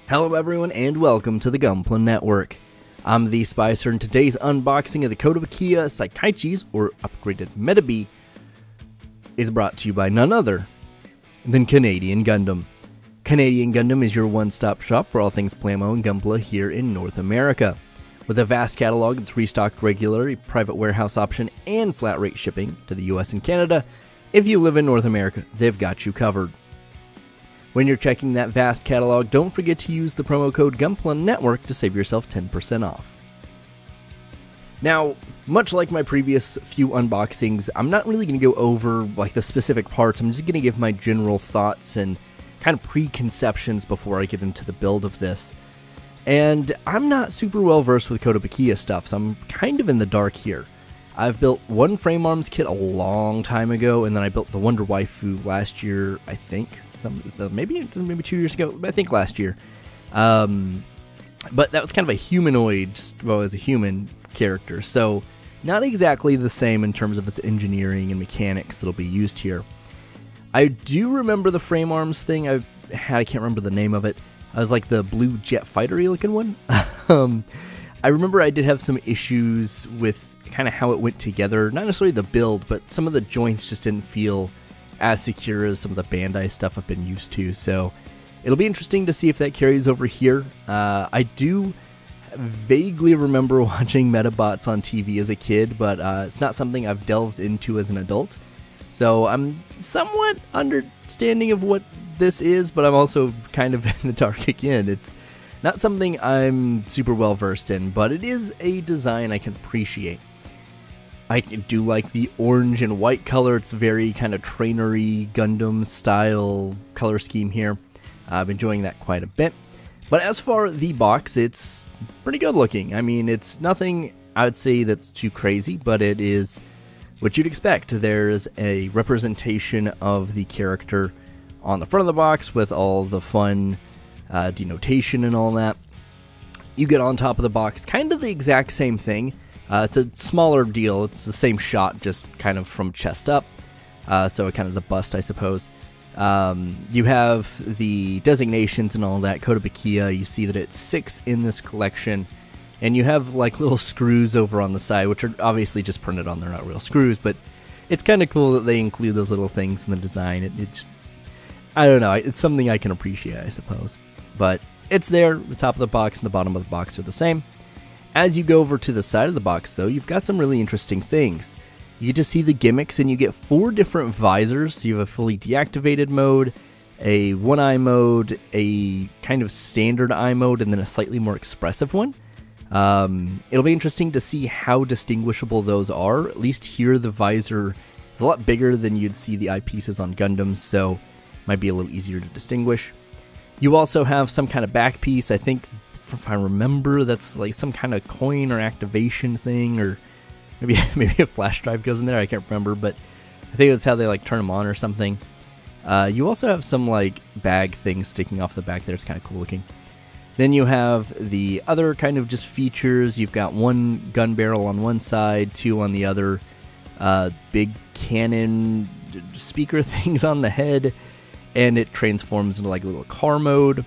Hello everyone and welcome to the Gunpla Network. I'm the Spicer and today's unboxing of the Kotobukiya Saikachis, or upgraded Medabee, is brought to you by none other than Canadian Gundam. Canadian Gundam is your one-stop shop for all things plamo and Gunpla here in North America. With a vast catalog that's restocked regularly, private warehouse option, and flat rate shipping to the US and Canada, if you live in North America, they've got you covered. When you're checking that vast catalog, don't forget to use the promo code Gunpla Network to save yourself 10% off. Now, much like my previous few unboxings, I'm not really going to go over like the specific parts. I'm just going to give my general thoughts and kind of preconceptions before I get into the build of this. And I'm not super well versed with Kotobukiya stuff, so I'm kind of in the dark here. I've built one frame arms kit a long time ago, and then I built the Wonder Waifu last year, I think. So maybe 2 years ago, I think last year. But that was kind of a humanoid, well, as a human character, so not exactly the same in terms of its engineering and mechanics that'll be used here. I do remember the frame arms thing I had, I can't remember the name of it. I was like the blue jet fighter-y looking one. I remember I did have some issues with kind of how it went together, not necessarily the build, but some of the joints just didn't feel as secure as some of the Bandai stuff I've been used to, so it'll be interesting to see if that carries over here. I do vaguely remember watching Medabots on TV as a kid, but it's not something I've delved into as an adult, so I'm somewhat understanding of what this is, but I'm also kind of in the dark again. It's not something I'm super well versed in, but it is a design I can appreciate. I do like the orange and white color. It's very kind of trainery Gundam style color scheme here. I'm enjoying that quite a bit. But as for the box, it's pretty good looking. I mean, it's nothing I would say that's too crazy, but it is what you'd expect. There's a representation of the character on the front of the box with all the fun denotation and all that. You get on top of the box kind of the exact same thing. It's a smaller deal. It's the same shot, just kind of from chest up. So kind of the bust, I suppose. You have the designations and all that. Kotobukiya, you see that it's 6 in this collection. And you have like little screws over on the side, which are obviously just printed on. They're not real screws, but it's kind of cool that they include those little things in the design. It's I don't know. It's something I can appreciate, I suppose. But it's there. The top of the box and the bottom of the box are the same. As you go over to the side of the box, though, you've got some really interesting things. You get to see the gimmicks, and you get 4 different visors. So you have a fully deactivated mode, a one-eye mode, a kind of standard eye mode, and then a slightly more expressive one. It'll be interesting to see how distinguishable those are. At least here, the visor is a lot bigger than you'd see the eyepieces on Gundams, so might be a little easier to distinguish. You also have some kind of back piece. I think, if I remember, that's like some kind of coin or activation thing, or maybe a flash drive goes in there. I can't remember, but I think that's how they like turn them on or something. You also have some like bag things sticking off the back there. It's kind of cool looking. Then you have the other kind of just features. You've got 1 gun barrel on one side, 2 on the other, big cannon speaker things on the head, and it transforms into like a little car mode.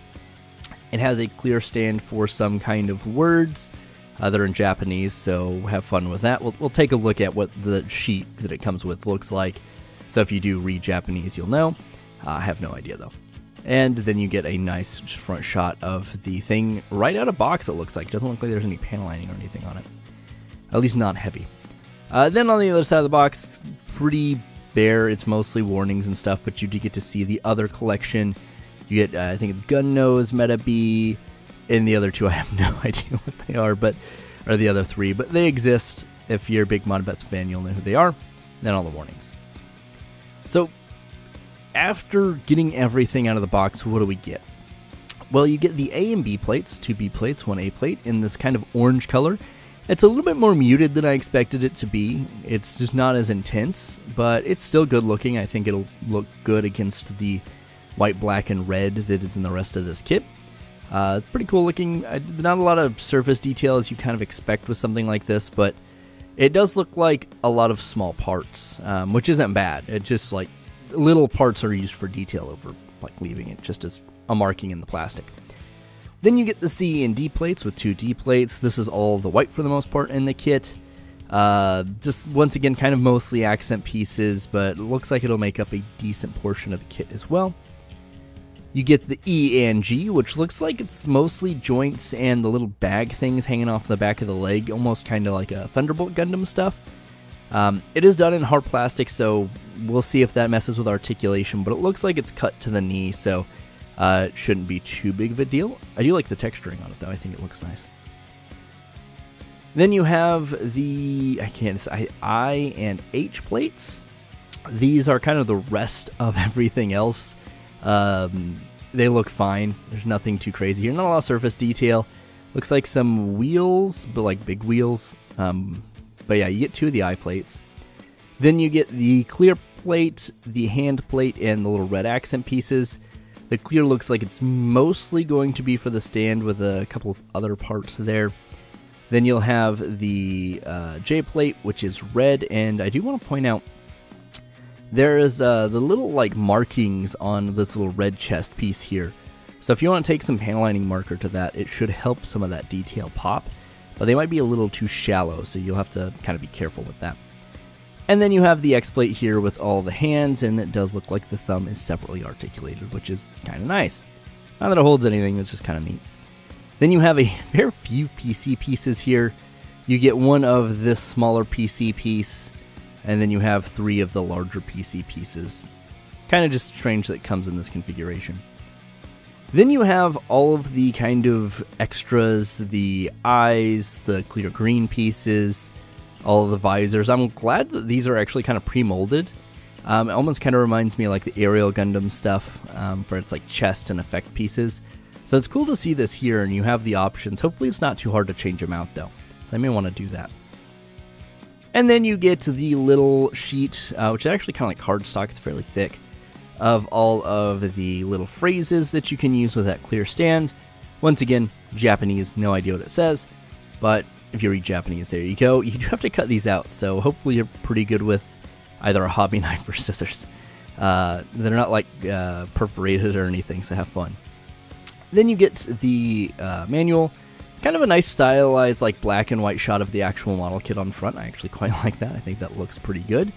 It has a clear stand for some kind of words that are in Japanese, so have fun with that. We'll take a look at what the sheet that it comes with looks like. So if you do read Japanese, you'll know. I have no idea, though. And then you get a nice front shot of the thing right out of box, it looks like. It doesn't look like there's any panel lining or anything on it. At least not heavy. Then on the other side of the box, pretty bare. It's mostly warnings and stuff, but you do get to see the other collection. You get, I think it's Gun Nose, Metabee, and the other 2, I have no idea what they are, but or the other 3, but they exist. If you're a big Medabot fan, you'll know who they are. Then all the warnings. So, after getting everything out of the box, what do we get? Well, you get the A and B plates, 2 B plates, 1 A plate, in this kind of orange color. It's a little bit more muted than I expected it to be. It's just not as intense, but it's still good looking. I think it'll look good against the white, black, and red that is in the rest of this kit. It's pretty cool looking. Not a lot of surface detail as you kind of expect with something like this, but it does look like a lot of small parts, which isn't bad. It just like little parts are used for detail over like leaving it just as a marking in the plastic. Then you get the C and D plates with 2 D plates. This is all the white for the most part in the kit. Just once again, kind of mostly accent pieces, but it looks like it'll make up a decent portion of the kit as well. You get the E and G, which looks like it's mostly joints and the little bag things hanging off the back of the leg, almost kind of like a Thunderbolt Gundam stuff. It is done in hard plastic, so we'll see if that messes with articulation, but it looks like it's cut to the knee, so it shouldn't be too big of a deal. I do like the texturing on it, though. I think it looks nice. Then you have the I and H plates. These are kind of the rest of everything else. They look fine. There's nothing too crazy here. Not a lot of surface detail. Looks like some wheels, but like big wheels. But yeah, you get 2 of the I plates. Then you get the clear plate, the hand plate, and the little red accent pieces. The clear looks like it's mostly going to be for the stand with a couple of other parts there. Then you'll have the J plate, which is red, and I do want to point out there is the little like markings on this little red chest piece here. So if you want to take some panel lining marker to that, it should help some of that detail pop. But they might be a little too shallow, so you'll have to kind of be careful with that. And then you have the X plate here with all the hands, and it does look like the thumb is separately articulated, which is kind of nice. Not that it holds anything, it's just kind of neat. Then you have a very few PC pieces here. You get 1 of this smaller PC piece, and then you have 3 of the larger PC pieces. Kind of just strange that it comes in this configuration. Then you have all of the kind of extras, the eyes, the clear green pieces, all of the visors. I'm glad that these are actually kind of pre-molded. It almost kind of reminds me of like the aerial Gundam stuff for its like chest and effect pieces. So it's cool to see this here, and you have the options. Hopefully it's not too hard to change them out though, so I may want to do that. And then you get the little sheet, which is actually kind of like cardstock. It's fairly thick, of all of the little phrases that you can use with that clear stand. Once again, Japanese, no idea what it says, but if you read Japanese, there you go. You do have to cut these out, so hopefully you're pretty good with either a hobby knife or scissors. They're not like perforated or anything, so have fun. Then you get the manual. It's kind of a nice stylized like black and white shot of the actual model kit on front. I actually quite like that. I think that looks pretty good.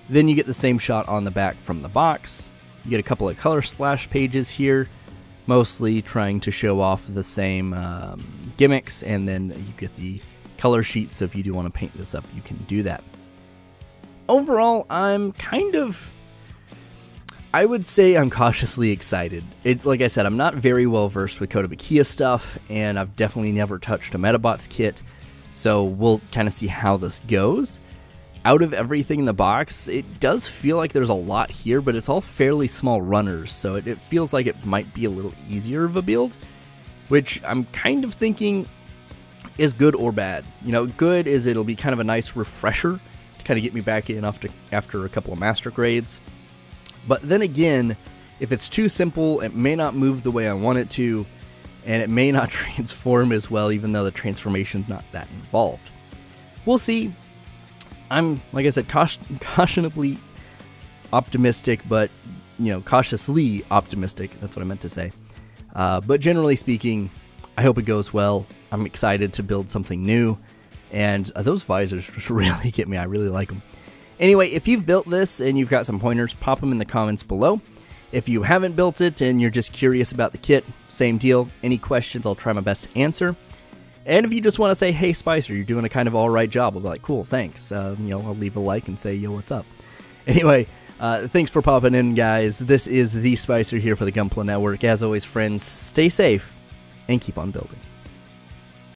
Then you get the same shot on the back from the box. You get a couple of color splash pages here, mostly trying to show off the same gimmicks, and then you get the color sheet, so if you do want to paint this up, you can do that. Overall, I would say I'm cautiously excited. It's like I said, I'm not very well versed with Kotobukiya stuff, and I've definitely never touched a Medabot's kit, so we'll kind of see how this goes. Out of everything in the box, it does feel like there's a lot here, but it's all fairly small runners, so it feels like it might be a little easier of a build, which I'm kind of thinking is good or bad. You know, good is it'll be kind of a nice refresher to kind of get me back in after a couple of master grades. But then again, if it's too simple, it may not move the way I want it to, and it may not transform as well, even though the transformation's not that involved. We'll see. I'm, like I said, cautiously optimistic, but, you know, cautiously optimistic. That's what I meant to say. But generally speaking, I hope it goes well. I'm excited to build something new, and those visors just really get me. I really like them. Anyway, if you've built this and you've got some pointers, pop them in the comments below. If you haven't built it and you're just curious about the kit, same deal. Any questions, I'll try my best to answer. And if you just want to say, hey, Spicer, you're doing a kind of alright job, I'll be like, cool, thanks. You know, I'll leave a like and say, yo, what's up? Anyway, thanks for popping in, guys. This is the Spicer here for the Gunpla Network. As always, friends, stay safe and keep on building.